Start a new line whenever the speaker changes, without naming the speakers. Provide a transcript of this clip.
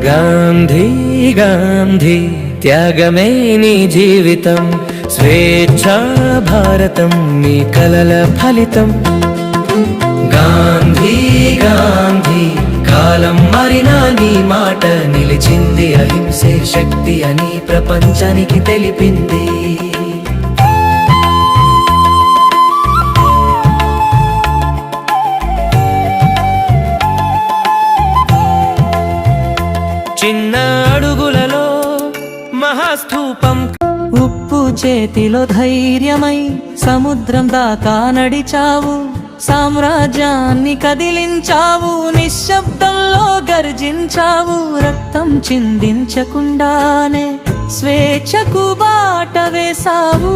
గాంధీ గాంధీ త్యాగమే నీ జీవితం, స్వేచ్ఛా భారతం నీ కలల ఫలితం. గాంధీ గాంధీ కాలం మారినా నీ మాట నిలిచింది, అహింసే శక్తి అని ప్రపంచానికి తెలిపింది. చిన్న అడుగులలో మహాస్థూపం,
ఉప్పు చేతిలో ధైర్యమై సముద్రం దాకా నడిచావు, సామ్రాజ్యాన్ని కదిలించావు, నిశ్శబ్దంలో గర్జించావు, రక్తం చిందించకుండానే స్వేచ్ఛకు బాట వేశావు.